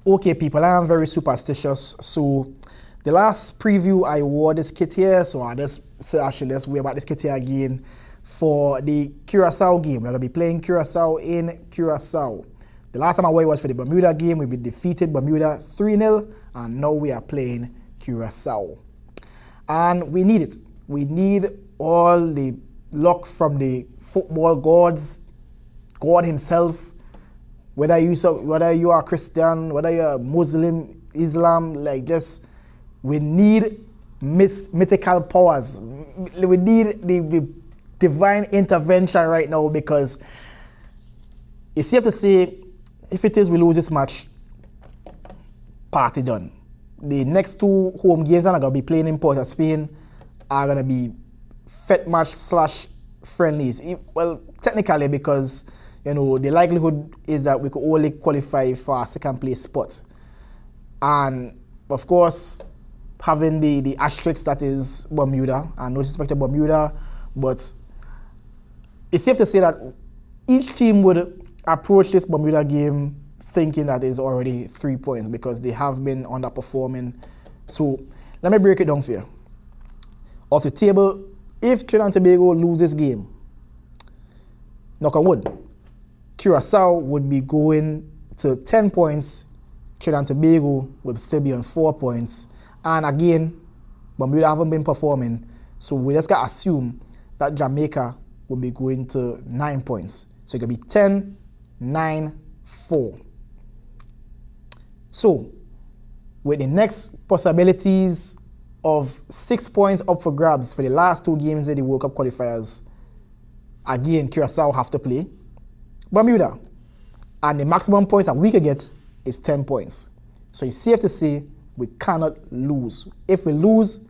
Okay, people, I am very superstitious. So the last preview I wore this kit here, so let's wear about this kit here again for the Curaçao game. We're gonna be playing Curaçao in Curaçao. The last time I wore it was for the Bermuda game. We defeated Bermuda 3-0, and now we are playing Curaçao. And we need it. We need all the luck from the football gods, God himself. Whether you are Christian, whether you're Muslim, Islam, we need mythical powers. We need the divine intervention right now, because it's safe to say, if it is we lose this match, party done. The next two home games that are going to be playing in Port of Spain are going to be fet match / friendlies. Well, technically, because the likelihood is that we could only qualify for a second place spot. And of course, having the asterisk that is Bermuda, and no disrespect to Bermuda, but it's safe to say that each team would approach this Bermuda game thinking that it's already 3 points, because they have been underperforming. So let me break it down for you. Off the table, if Trinidad Tobago loses game, knock on wood, Curaçao would be going to 10 points, Trinidad Tobago would still be on 4 points, and again, Bermuda haven't been performing, so we just gotta assume that Jamaica will be going to 9 points. So it could be 10, 9, 4. So, with the next possibilities of 6 points up for grabs for the last two games of the World Cup Qualifiers, again, Curaçao have to play Bermuda. And the maximum points that we could get is 10 points. So it's safe to say we cannot lose. If we lose,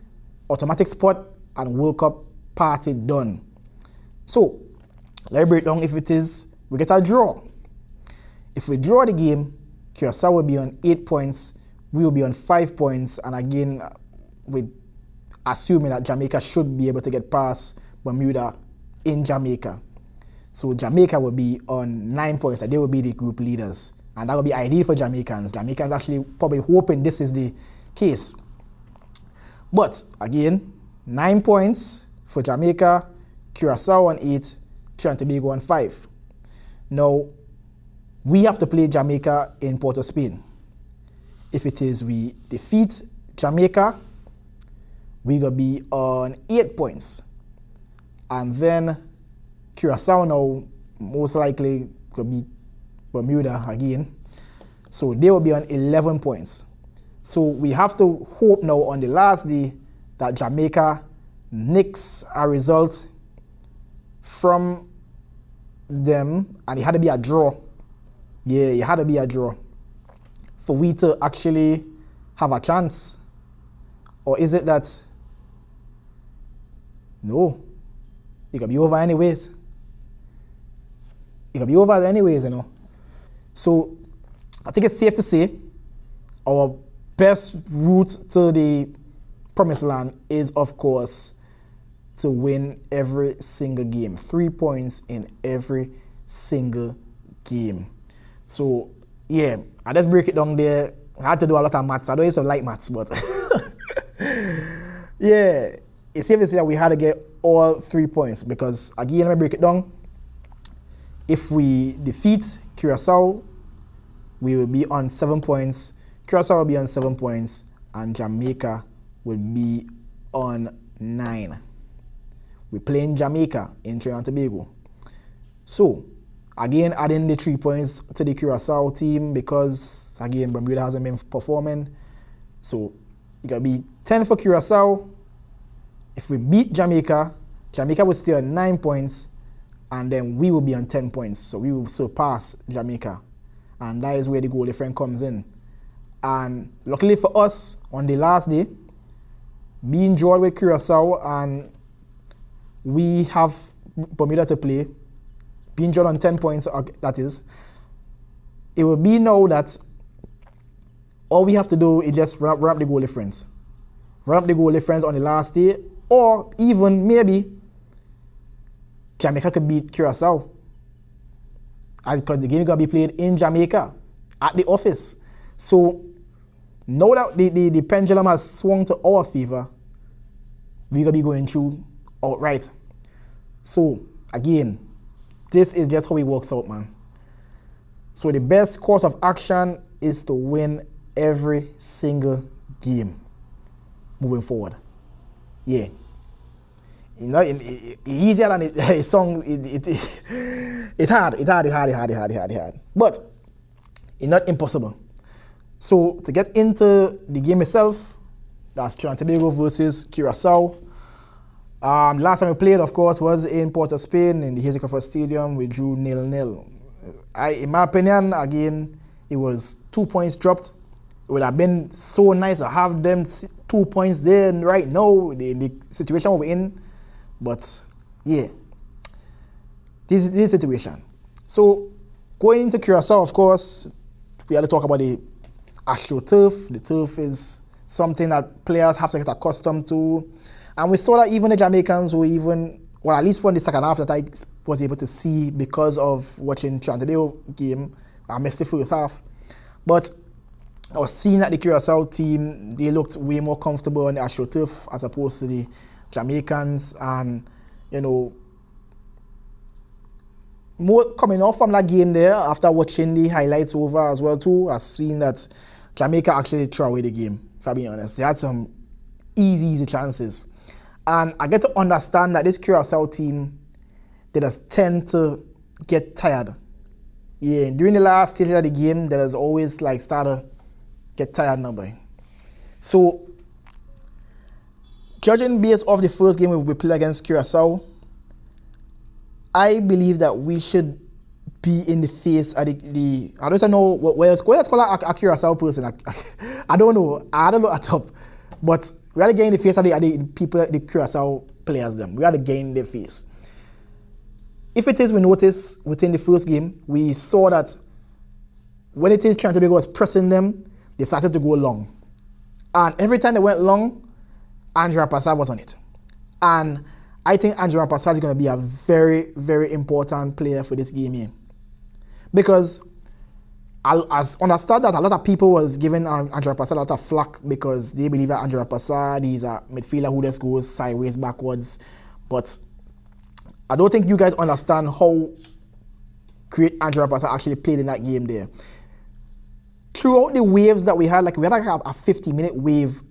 automatic spot and World Cup party done. So, let's break down. If it is, we get a draw. If we draw the game, Curaçao will be on 8 points, we will be on 5 points, and again, with assuming that Jamaica should be able to get past Bermuda in Jamaica. So Jamaica will be on 9 points, and they will be the group leaders. And that will be ideal for Jamaicans. Jamaicans actually probably hoping this is the case. But again, 9 points for Jamaica, Curaçao on 8, Trinidad Tobago on 5. Now, we have to play Jamaica in Port of Spain. If it is we defeat Jamaica, we're going to be on 8 points. And then Curaçao now most likely could be Bermuda again. So they will be on 11 points. So we have to hope now on the last day that Jamaica nicks a result from them, and it had to be a draw. Yeah, it had to be a draw for we to actually have a chance. Or is it that no, it could be over anyways. It could be over anyways, So I think it's safe to say our best route to the promised land is, of course, to win every single game. 3 points in every single game. So, yeah, I just break it down there. I had to do a lot of maths. I don't used to like maths, but yeah, it's safe to say that we had to get all 3 points, because, again, let me break it down. If we defeat Curaçao, we will be on 7 points. Curaçao will be on 7 points, and Jamaica will be on 9. We're playing Jamaica in Trinidad and Tobago. So, again, adding the 3 points to the Curaçao team, because, again, Bermuda hasn't been performing. So, it got to be 10 for Curaçao. If we beat Jamaica, Jamaica will stay on 9 points, and then we will be on 10 points. So we will surpass Jamaica. And that is where the goal difference comes in. And luckily for us, on the last day, being drawn with Curaçao, and we have Bermuda to play, being drawn on 10 points, that is, it will be now that all we have to do is just run up the goal difference. Run up the goal difference on the last day, or even maybe Jamaica could beat Curaçao, because the game is going to be played in Jamaica at the office. So now that the pendulum has swung to our favor, we're going to be going through outright. So, again, this is just how it works out, man. So the best course of action is to win every single game moving forward. Yeah. You know, easier than it song. It's hard. But it's not impossible. So to get into the game itself, that's Trinidad Tobago versus Curaçao. Last time we played, of course, was in Port of Spain in the Hazel Stadium. We drew 0-0. In my opinion, again, it was 2 points dropped. It would have been so nice to have them 2 points there right now, the situation we're in. But yeah, this is the situation. So going into Curaçao, of course, we had to talk about the AstroTurf. The turf is something that players have to get accustomed to. And we saw that even the Jamaicans were well, at least for the second half that I was able to see because of watching Trinidad Tobago game. I missed the first half. But I was seeing that the Curaçao team, they looked way more comfortable on the AstroTurf as opposed to the Jamaicans. And, you know, more coming off from that game there, after watching the highlights over as well too, I've seen that Jamaica actually threw away the game, if I'm being honest. They had some easy chances. And I get to understand that this Curaçao team, they just tend to get tired. Yeah, during the last stage of the game, they just always like start to get tired now, boy. So, judging based off the first game we played against Curaçao, I believe that we should be in the face of the I don't know what else. Let's call a Curaçao person. I don't know. I don't know at top. But we had to get in the face of the people, the Curaçao players them. We had to get in their face. If it is, we notice within the first game, we saw that when it is Trinidad Tobago was pressing them, they started to go long. And every time they went long, Andrew Rampasa was on it. And I think Andrew Rampasa is going to be a very, very important player for this game here. Because I understand that a lot of people was giving Andrew Rampasa a lot of flack because they believe that Andrew Rampasa is a midfielder who just goes sideways, backwards. But I don't think you guys understand how great Andrew Rampasa actually played in that game there. Throughout the waves that we had like a 50-minute wave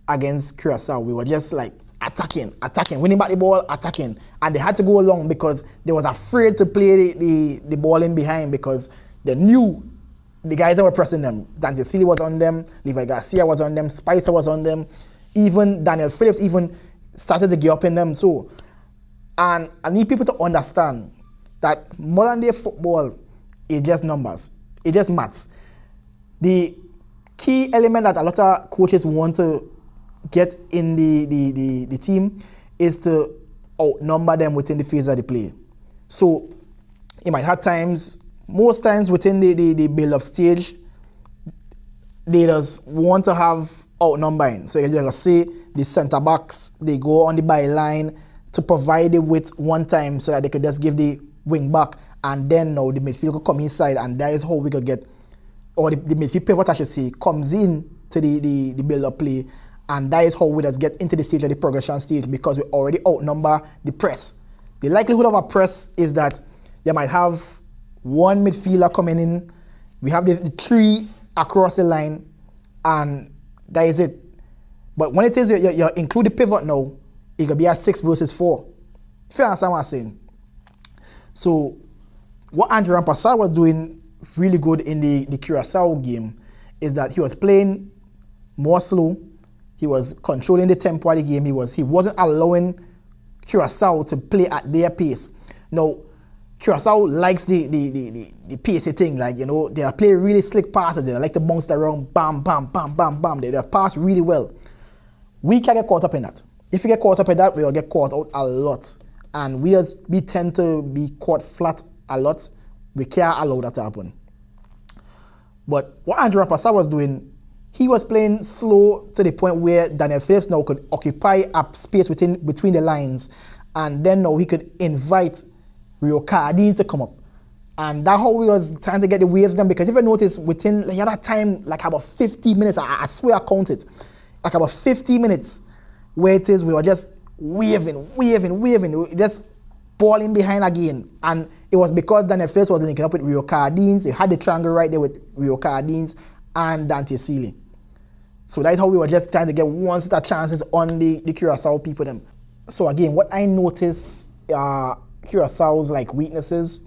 against Curaçao. We were just like attacking, winning back the ball, attacking. And they had to go along because they was afraid to play the ball in behind because they knew the guys that were pressing them. Daniel Sealy was on them, Levi Garcia was on them, Spicer was on them, even Daniel Phillips even started to get up in them. So, and I need people to understand that modern day football is just numbers. It just maths. The key element that a lot of coaches want to get in the team is to outnumber them within the phase of the play. So, you might have times, most times within the build-up stage, they just want to have outnumbering. So, you're going to see the centre-backs, they go on the byline to provide it with one time so that they could just give the wing back, and then now the midfield could come inside, and that is how we could get, or the midfield pivot, I should say, comes in to the build-up play, and that is how we just get into the stage of the progression stage because we already outnumber the press. The likelihood of a press is that you might have one midfielder coming in, we have the three across the line, and that is it. But when it is you include the pivot now, it could be a 6 versus 4. If you understand what I'm saying. So, what Andrew Rampasa was doing really good in the Curaçao game is that he was playing more slow. He was controlling the tempo of the game. He wasn't allowing Curaçao to play at their pace. Now, Curaçao likes the pacey thing, like, you know, they play really slick passes. They like to bounce around, bam, bam, bam, bam, bam. They pass really well. We can get caught up in that. If we get caught up in that, we'll get caught out a lot. And we tend to be caught flat a lot. We can't allow that to happen. But what Andrew Rampasa was doing, he was playing slow to the point where Daniel Phillips now could occupy a space between the lines, and then now he could invite Rio Cardin to come up. And that's how we was trying to get the waves done, because if you notice, within that time, like about 50 minutes, I swear I counted, like about 50 minutes, where it is, we were just waving, just balling behind again. And it was because Daniel Flores was linking up with Rio Cardines. He had the triangle right there with Rio Cardines and Dante Sealy. So that's how we were just trying to get one set of chances on the Curaçao people them. So again, what I notice Curaçao's like weaknesses,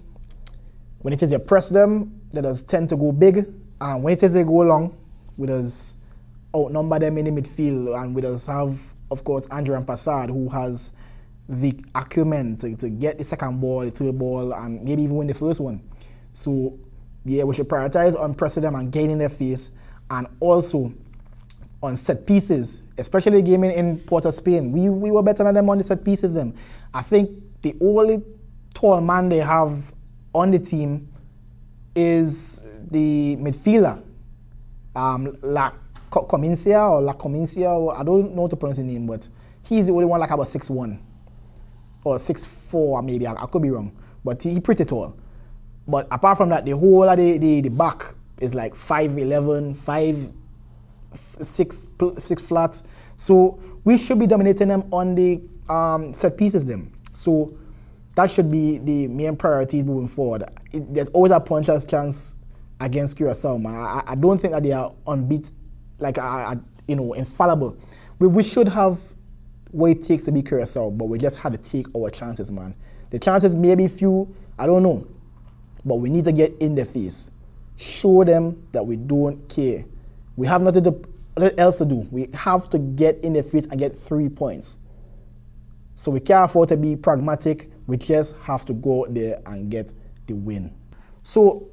when it is you press them, they does tend to go big, and when it is they go long, we does outnumber them in the midfield, and we does have, of course, Andrew Passard, who has the acumen to get the second ball, the third ball, and maybe even win the first one. So yeah, we should prioritize on pressing them and getting their face, and also on set pieces, especially the game in Port of Spain. We were better than them on the set pieces them. I think the only tall man they have on the team is the midfielder, La Comincia, I don't know how to pronounce his name, but he's the only one like about 6'1" or 6'4" maybe, I could be wrong, but he's pretty tall. But apart from that, the whole of the back is like 5'11", 5'6" flat. So we should be dominating them on the set pieces them. So that should be the main priorities moving forward. There's always a puncher's chance against Curaçao, man. I don't think that they are unbeat, like infallible. We should have what it takes to beat Curaçao, but we just had to take our chances, man. The chances may be few, I don't know, but we need to get in their face. Show them that we don't care. We have nothing else to do. We have to get in their face and get 3 points. So we can't afford to be pragmatic. We just have to go out there and get the win. So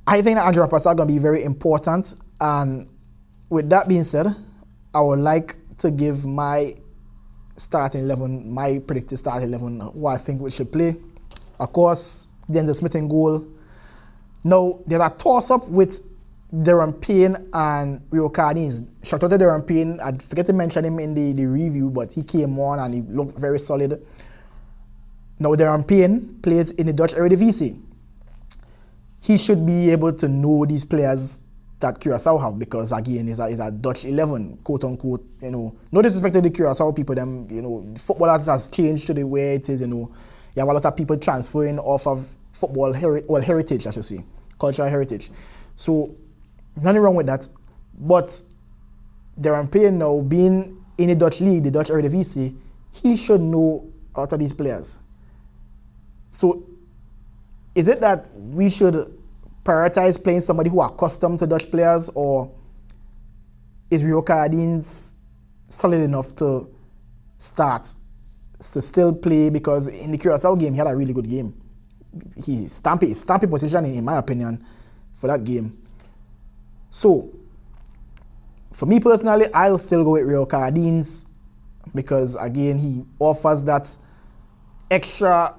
I think that Andrew Passard is going to be very important. And with that being said, I would like to give my starting 11, my predicted starting 11, who I think we should play. Of course, Denzel Smith in goal. Now, there's a toss-up with Darren Payne and Rio Cardines. Shout out to Darren Payne. I forget to mention him in the review, but he came on and he looked very solid. Now, Darren Payne plays in the Dutch Eredivisie. He should be able to know these players that Curaçao have, because again, it's a Dutch 11, quote unquote. No disrespect to the Curaçao people. Them, football has changed to the way it is. You have a lot of people transferring off of football heritage, I should say, cultural heritage. So nothing wrong with that, but Darren Payne now being in the Dutch league, the Dutch Eredivisie, he should know a lot of these players. So is it that we should prioritize playing somebody who are accustomed to Dutch players, or is Rio Cardines solid enough to start, to still play? Because in the Curaçao game, he had a really good game. He stamped position, in my opinion, for that game. So, for me personally, I'll still go with Rio Cardines, because again, he offers that extra,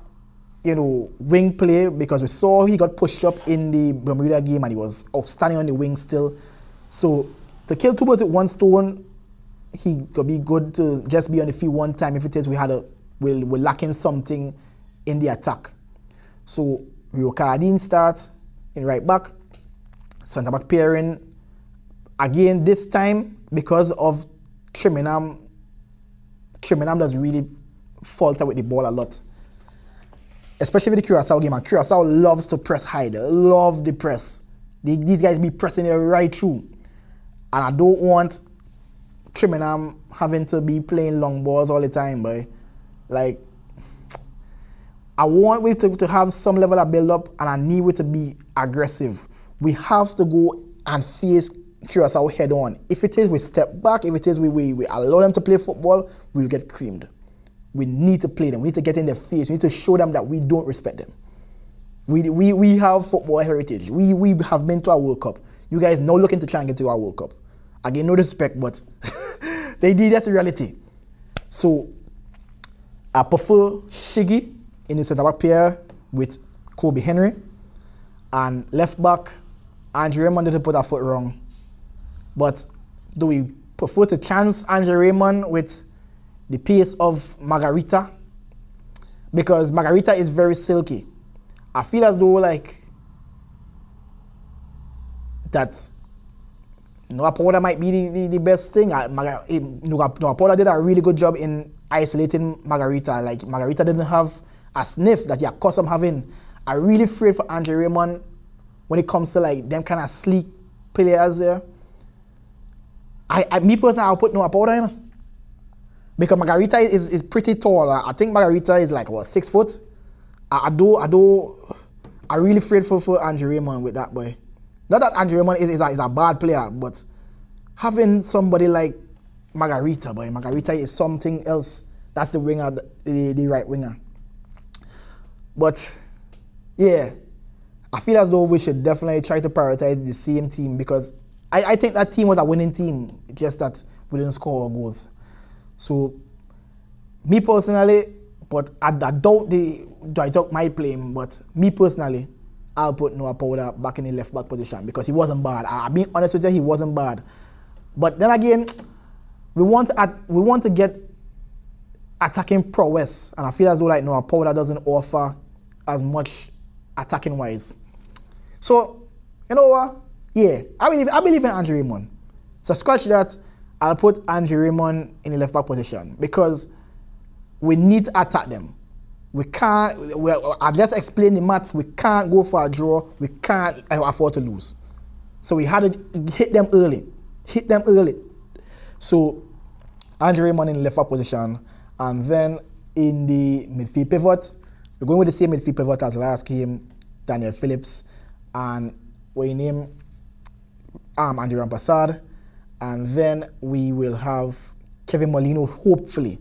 wing play, because we saw he got pushed up in the Bermuda game and he was outstanding on the wing still. So, to kill two birds with one stone, he could be good to just be on the field one time if it is we're lacking something in the attack. So, Rio Cardines starts in right back. Centre back pairing, again this time, because of Trinidad does really falter with the ball a lot, especially with the Curaçao game. And Curaçao loves to press high. They love the press. These guys be pressing it right through, and I don't want Trinidad having to be playing long balls all the time, boy. Like, I want we to have some level of build up, and I need we to be aggressive. We have to go and face Curaçao head on. If it is we step back, if it is we allow them to play football, we'll get creamed. We need to play them. We need to get in their face. We need to show them that we don't respect them. We have football heritage. We have been to our World Cup. You guys now looking to try and get to our World Cup. Again, no disrespect, but that's the reality. So I prefer Shiggy in the centre back pair with Kobe Henry, and left back Andre Raymond didn't put our foot wrong. But do we prefer to chance Andre Raymond with the pace of Margarita? Because Margarita is very silky. I feel as though like that Noah Powder might be the best thing. Noah Powder did a really good job in isolating Margarita. Like Margarita didn't have a sniff that you're accustomed having. I really afraid for Andre Raymond when it comes to like them kind of sleek players there. Me personally, I'll put Noah Powder in. Because Margarita is pretty tall. I think Margarita is like, what, 6 foot? I really afraid for Andre Raymond with that boy. Not that Andre Raymond is a bad player, but having somebody like Margarita, boy. Margarita is something else. That's the winger, the right winger. But, yeah. I feel as though we should definitely try to prioritize the same team because I think that team was a winning team, just that we didn't score goals. So, me personally, but I doubt Drytok might play him, but me personally, I'll put Noah Powder back in the left back position because he wasn't bad. I'll be honest with you, he wasn't bad. But then again, we want to get attacking prowess, and I feel as though like Noah Powder doesn't offer as much attacking wise. So, you know what? Yeah, I believe in Andre Raymond. So scratch that. I'll put Andre Raymond in the left back position because we need to attack them. We can't. I just explained the maths. We can't go for a draw. We can't afford to lose. So we had to hit them early. So Andre Raymond in the left back position, and then in the midfield pivot, we're going with the same midfield pivot as last game. Daniel Phillips and what you name Andre Rampassad. And then we will have Kevin Molino, hopefully.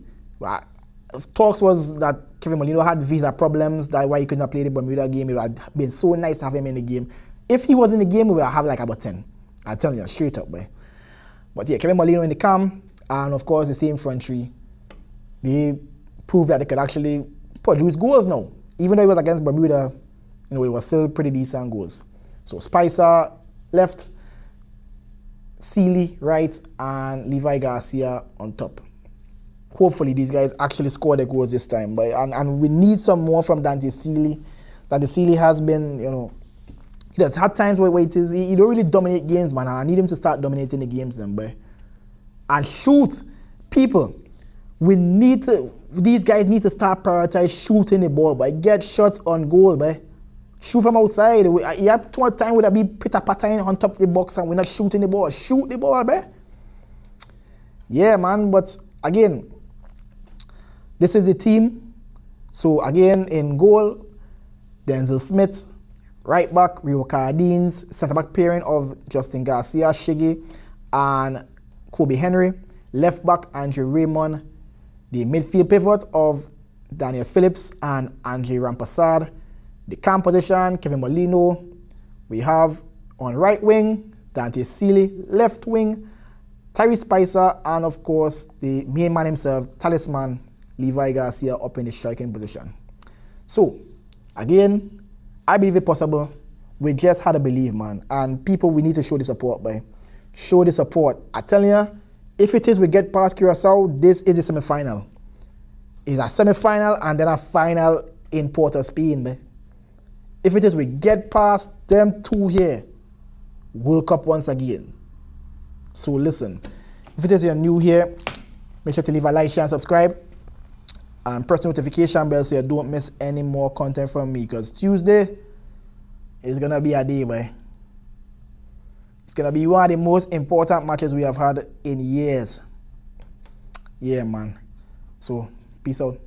Talks was that Kevin Molino had visa problems, that's why he couldn't play the Bermuda game. It would have been so nice to have him in the game. If he was in the game, we would have like about 10. I'll tell you straight up, boy. But yeah, Kevin Molino in the camp, and of course the same front three. They proved that they could actually produce goals now. Even though it was against Bermuda, it was still pretty decent goals. So Spicer left, Sealy right, and Levi Garcia on top. Hopefully these guys actually score the goals this time. But and we need some more from Dante Sealy. Dante Sealy has been, he has had times where he don't really dominate games, man. I need him to start dominating the games then, boy. And shoot, people. These guys need to start prioritize shooting the ball, but get shots on goal, boy. Shoot from outside. You have too much time with be pitter-pattering on top of the box and we're not shooting the ball. Shoot the ball, boy. Yeah, man, but again, this is the team. So again, in goal, Denzel Smith, right back, Rio Cardines, centre back pairing of Justin Garcia, Shiggy, and Kobe Henry, left back, Andre Raymond, the midfield pivot of Daniel Phillips and Andre Rampassad, the camp position, Kevin Molino, we have on right wing, Dante Sealy, left wing, Tyree Spicer, and of course, the main man himself, Talisman, Levi Garcia, up in the striking position. So, again, I believe it's possible. We just had to believe, man. And people, we need to show the support, boy. Show the support. I tell you, if it is we get past Curaçao, this is the semi-final. It's a semi-final and then a final in Port of Spain, boy. If it is we get past them two here, World Cup once again. So listen, if it is you're new here, make sure to leave a like, share, and subscribe. And press the notification bell so you don't miss any more content from me. Because Tuesday is going to be a day, boy. It's going to be one of the most important matches we have had in years. Yeah, man. So, peace out.